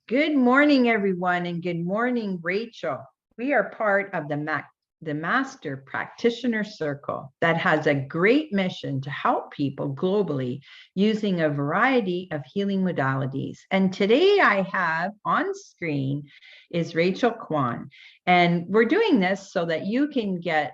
Good morning, everyone, and good morning, Rachel. We are part of the Master Practitioner Circle that has a great mission to help people globally using a variety of healing modalities. And today I have on screen is Rachel Quon. And we're doing this so that you can get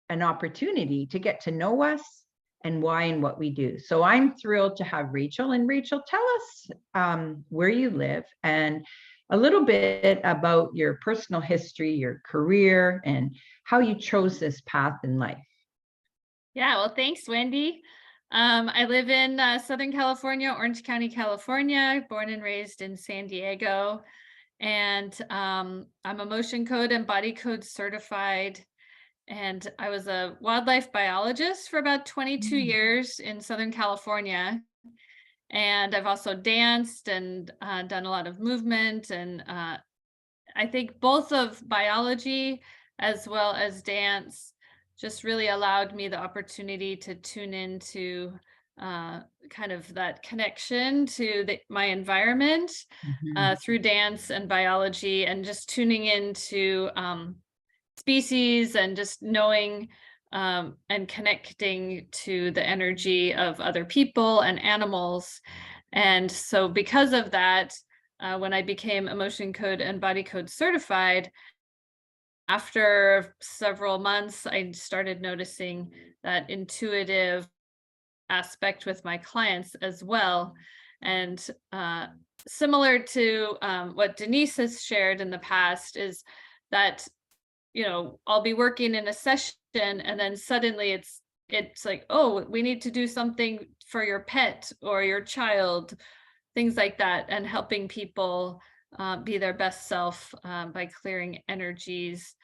an opportunity to get to know us and why and what we do. So I'm thrilled to have Rachel. And Rachel, tell us where you live and a little bit about your personal history, your career, and how you chose this path in life. Yeah, well, thanks, Wendy. I live in Southern California, Orange County, California, born and raised in San Diego. And I'm emotion code and body code certified. And I was a wildlife biologist for about 22 years in Southern California. And I've also danced and done a lot of movement. And I think both of biology as well as dance just really allowed me the opportunity to tune into kind of that connection to my environment through dance and biology, and just tuning into species and just knowing and connecting to the energy of other people and animals. And so because of that, when I became emotion code and body code certified, after several months, I started noticing that intuitive aspect with my clients as well. And similar to what Denise has shared in the past, is that, I'll be working in a session and then suddenly it's like, oh, we need to do something for your pet or your child, things like that, and helping people be their best self by clearing energies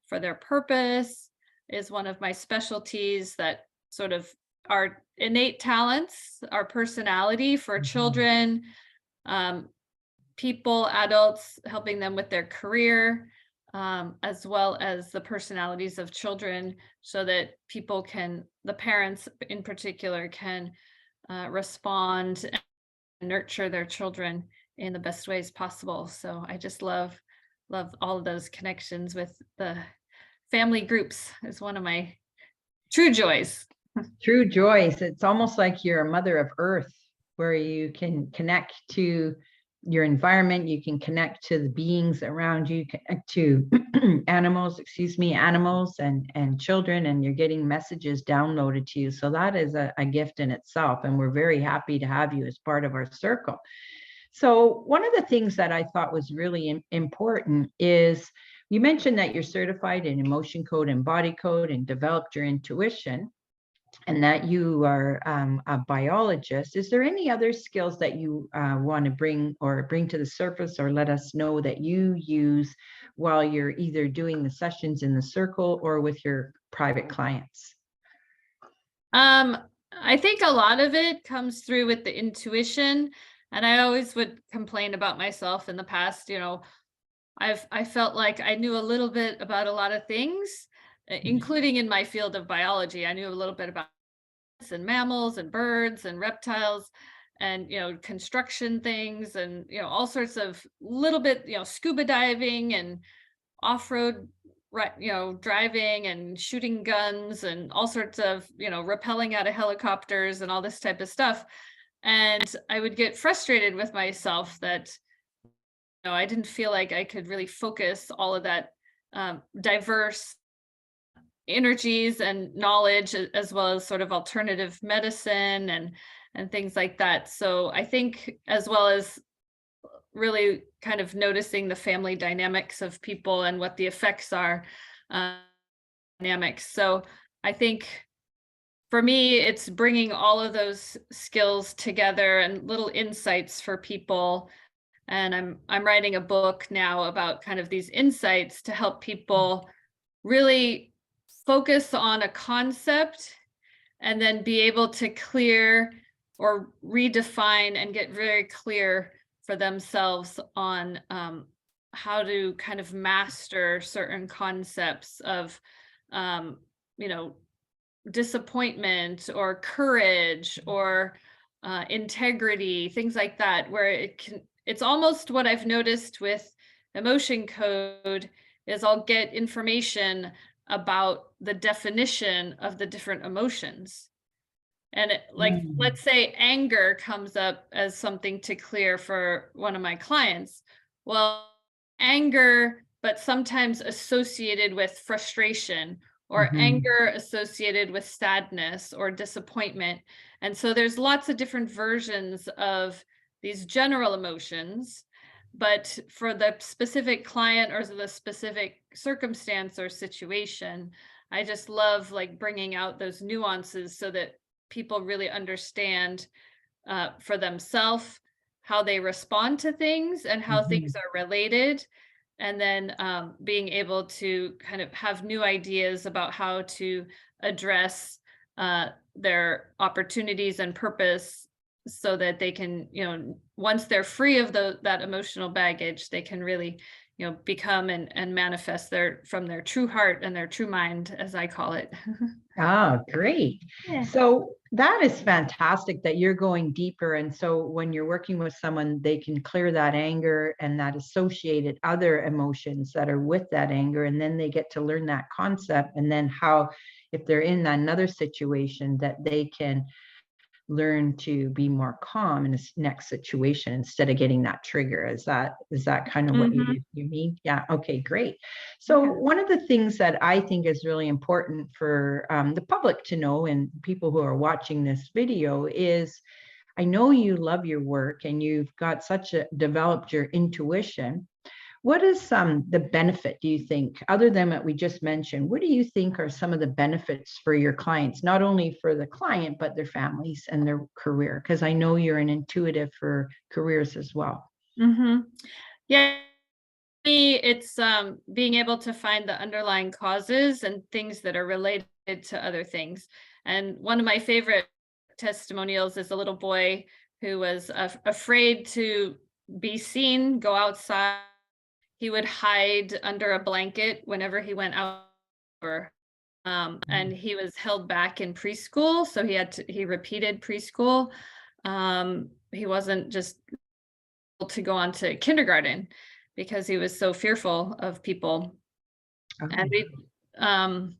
for their purpose is one of my specialties. That sort of our innate talents, our personality for children, people, adults, helping them with their career, as well as the personalities of children, so that the parents in particular, can respond and nurture their children in the best ways possible. So I just love all of those connections with the family groups. Is one of my true joys. True joys. It's almost like you're a mother of earth, where you can connect to your environment, you can connect to the beings around you, connect to animals and children, and you're getting messages downloaded to you. So that is a gift in itself, and we're very happy to have you as part of our circle. So one of the things that I thought was really important is you mentioned that you're certified in emotion code and body code and developed your intuition, and that you are a biologist. Is there any other skills that you want to bring to the surface, or let us know that you use while you're either doing the sessions in the circle or with your private clients? I think a lot of it comes through with the intuition, and I always would complain about myself in the past. I felt like I knew a little bit about a lot of things, including in my field of biology. I knew a little bit about and mammals and birds and reptiles and construction things, and all sorts of little bit, scuba diving and off-road, driving and shooting guns and all sorts of, rappelling out of helicopters and all this type of stuff. And I would get frustrated with myself that I didn't feel like I could really focus all of that diverse energies and knowledge, as well as sort of alternative medicine and things like that. So I think, as well as really kind of noticing the family dynamics of people and what the effects are, dynamics. So I think for me, it's bringing all of those skills together and little insights for people. And I'm writing a book now about kind of these insights to help people really focus on a concept and then be able to clear or redefine and get very clear for themselves on how to kind of master certain concepts of, disappointment or courage or integrity, things like that, where it's almost what I've noticed with emotion code is I'll get information about the definition of the different emotions. And like, Mm, let's say anger comes up as something to clear for one of my clients. Well, anger, but sometimes associated with frustration, or mhm, anger associated with sadness or disappointment. And so there's lots of different versions of these general emotions. But for the specific client or the specific circumstance or situation, I just love like bringing out those nuances so that people really understand for themselves how they respond to things and how things mhm, are related. And then being able to kind of have new ideas about how to address their opportunities and purpose so that they can, once they're free of that emotional baggage, they can really, become and manifest from their true heart and their true mind, as I call it. Ah, great. Yeah. So that is fantastic that you're going deeper. And so when you're working with someone, they can clear that anger and that associated other emotions that are with that anger. And then they get to learn that concept. And then how, if they're in another situation, that they can learn to be more calm in this next situation instead of getting that trigger. Is that kind of what Mhm. you mean? Yeah. Okay, great. So Yeah. one of the things that I think is really important for the public to know and people who are watching this video is, I know you love your work and you've got such a developed your intuition. What is the benefit, do you think, other than what we just mentioned? What do you think are some of the benefits for your clients, not only for the client, but their families and their career? Because I know you're an intuitive for careers as well. Mhm. Yeah, me, it's being able to find the underlying causes and things that are related to other things. And one of my favorite testimonials is a little boy who was afraid to be seen, go outside. He would hide under a blanket whenever he went out. And Mm. he was held back in preschool, so he repeated preschool. He wasn't just able to go on to kindergarten because he was so fearful of people. And Oh, we um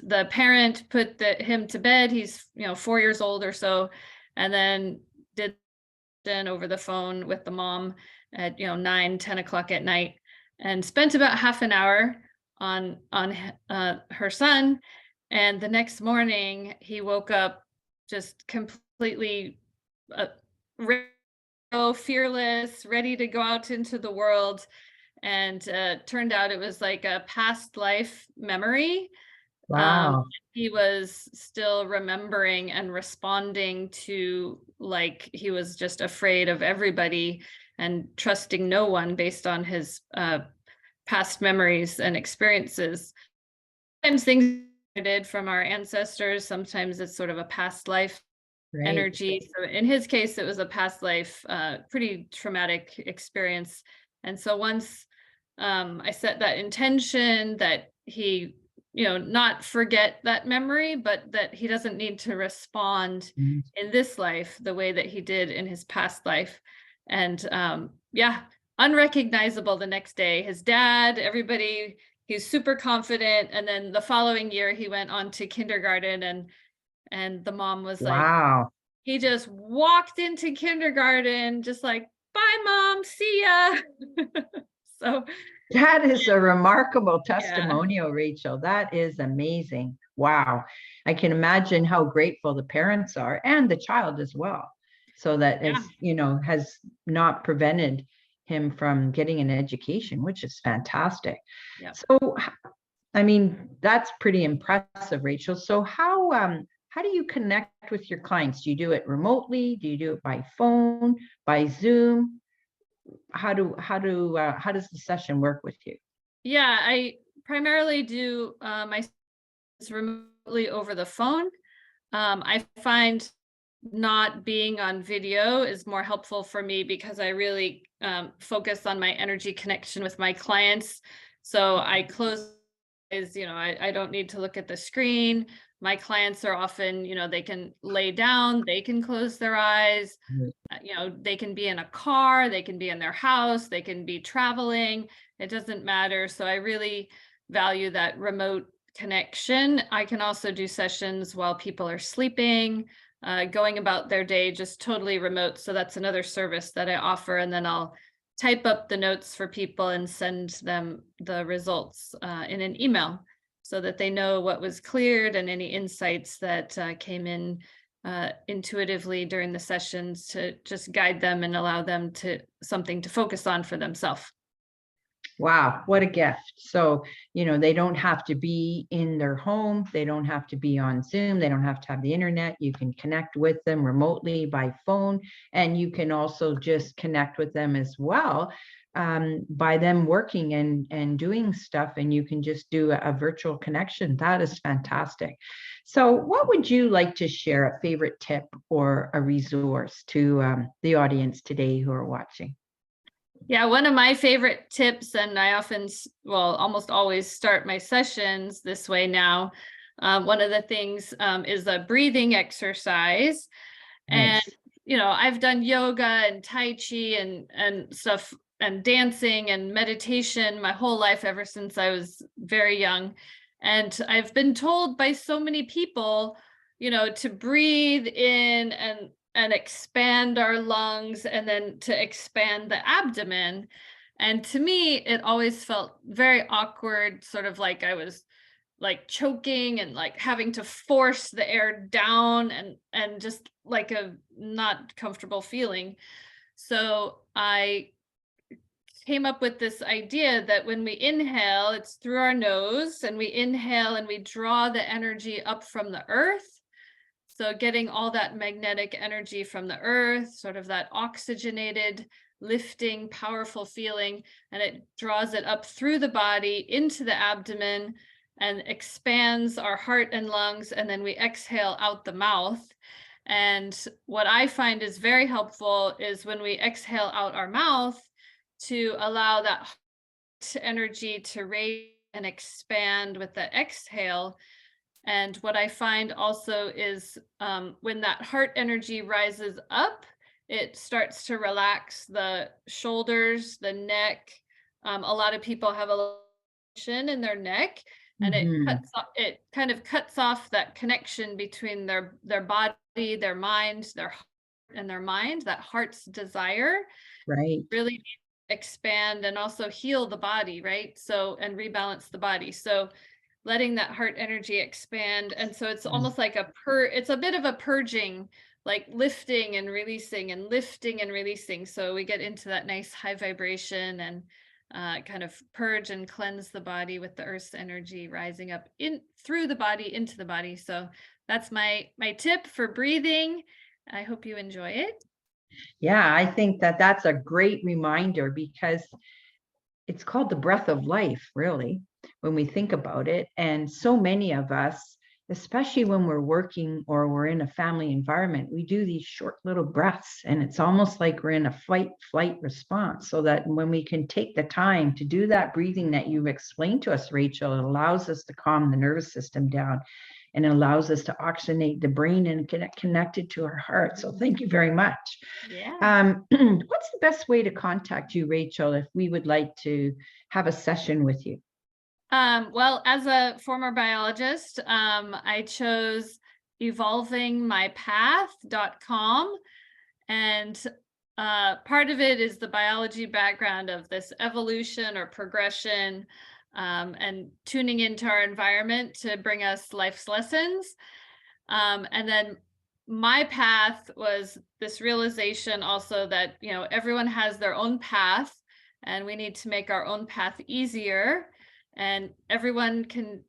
the parent put him to bed. He's 4 years old or so, and then did then over the phone with the mom at 9, 10 o'clock at night, and spent about half an hour on her son. And the next morning he woke up just completely uh, ready to go, fearless, ready to go out into the world. And turned out it was like a past life memory. um, wow. he was still remembering and responding to, like, he was just afraid of everybody and trusting no one based on his past memories and experiences. Sometimes things we did from our ancestors, sometimes it's sort of a past life Great. energy. So in his case, it was a past life, pretty traumatic experience. And so once I set that intention that he, not forget that memory, but that he doesn't need to respond Mm. in this life the way that he did in his past life. And yeah, unrecognizable the next day. His dad, everybody, he's super confident. And then the following year, he went on to kindergarten, and the mom was like, Wow. he just walked into kindergarten, just like, bye, mom, see ya. So, That is a remarkable yeah, testimonial, Rachel. That is amazing. Wow. I can imagine how grateful the parents are and the child as well. So that yeah, has not prevented him from getting an education, which is fantastic. yeah. So, I mean, that's pretty impressive, Rachel. So how do you connect with your clients? Do you do it remotely? Do you do it by phone, by Zoom? How does the session work with you? Yeah, I primarily do my sessions remotely over the phone. I find not being on video is more helpful for me because I really focus on my energy connection with my clients. So I close eyes, I don't need to look at the screen. my clients are often, they can lay down, they can close their eyes, they can be in a car, they can be in their house, they can be traveling. It doesn't matter. So I really value that remote connection. I can also do sessions while people are sleeping, going about their day, just totally remote. So that's another service that I offer. And then I'll type up the notes for people and send them the results in an email so that they know what was cleared and any insights that came in intuitively during the sessions, to just guide them and allow them to something to focus on for themselves. Wow, what a gift. So, they don't have to be in their home. They don't have to be on Zoom. They don't have to have the internet. You can connect with them remotely by phone. And you can also just connect with them as well by them working and doing stuff. And you can just do a virtual connection. That is fantastic. So what would you like to share, a favorite tip or a resource to the audience today who are watching? Yeah, one of my favorite tips, and I often, almost always start my sessions this way now. One of the things is a breathing exercise. And, Nice. I've done yoga and Tai Chi and stuff and dancing and meditation my whole life, ever since I was very young. And I've been told by so many people, to breathe in and expand our lungs, and then to expand the abdomen. And to me, it always felt very awkward, sort of like I was like choking and like having to force the air down, and just like a not comfortable feeling. So I came up with this idea that when we inhale, it's through our nose, and we inhale and we draw the energy up from the earth. So getting all that magnetic energy from the earth, sort of that oxygenated, lifting, powerful feeling, and it draws it up through the body into the abdomen and expands our heart and lungs. And then we exhale out the mouth. And what I find is very helpful is when we exhale out our mouth, to allow that energy to raise and expand with the exhale. And what I find also is when that heart energy rises up, it starts to relax the shoulders, the neck. A lot of people have a tension in their neck, and it kind of cuts off that connection between their body, their mind, their heart, and their mind, that heart's desire. Right. Really expand and also heal the body, right? So, and rebalance the body. So letting that heart energy expand. And so it's almost like it's a bit of a purging, like lifting and releasing and lifting and releasing. So we get into that nice high vibration and kind of purge and cleanse the body with the earth's energy rising up in through the body into the body. So that's my tip for breathing. I hope you enjoy it. Yeah, I think that that's a great reminder, because it's called the breath of life, really, when we think about it. And so many of us, especially when we're working or we're in a family environment, we do these short little breaths, and it's almost like we're in a fight flight response. So that when we can take the time to do that breathing that you've explained to us, Rachel, it allows us to calm the nervous system down, and it allows us to oxygenate the brain and connect it to our heart. So thank you very much. Yeah. What's the best way to contact you, Rachel, if we would like to have a session with you? Well, as a former biologist, I chose evolvingmypath.com. And part of it is the biology background of this evolution or progression, and tuning into our environment to bring us life's lessons. And then my path was this realization also that, everyone has their own path, and we need to make our own path easier. And everyone can,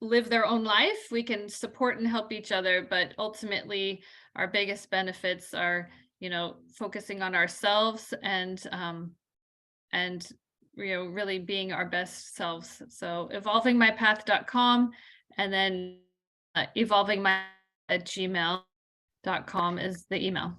live their own life. We can support and help each other, but ultimately our biggest benefits are, focusing on ourselves and really being our best selves. So evolvingmypath.com, and then evolvingmy@gmail.com is the email.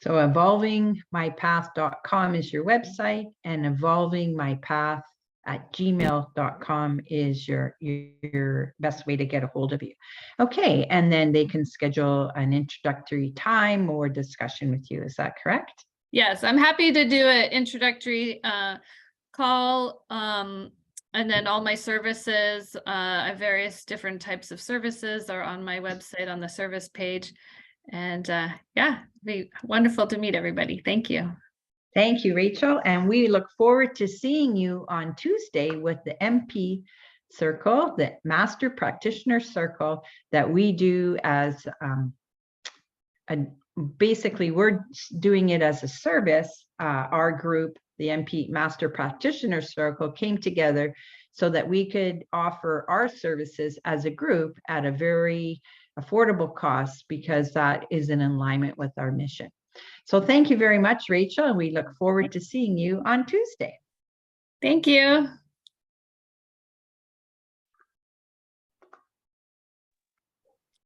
So evolvingmypath.com is your website, and evolvingmypath gmail.com is your best way to get a hold of you. Okay, and then they can schedule an introductory time or discussion with you. Is that correct? Yes, I'm happy to do an introductory call. And then all my services, I have various different types of services are on my website on the service page. And yeah, it'd be wonderful to meet everybody. Thank you. Thank you, Rachel. And we look forward to seeing you on Tuesday with the MPCircle, the Master Practitioner Circle that we do as basically we're doing it as a service. Our group, the MP Master Practitioner Circle, came together so that we could offer our services as a group at a very affordable cost, because that is in alignment with our mission. So thank you very much, Rachel, and we look forward to seeing you on Tuesday. Thank you.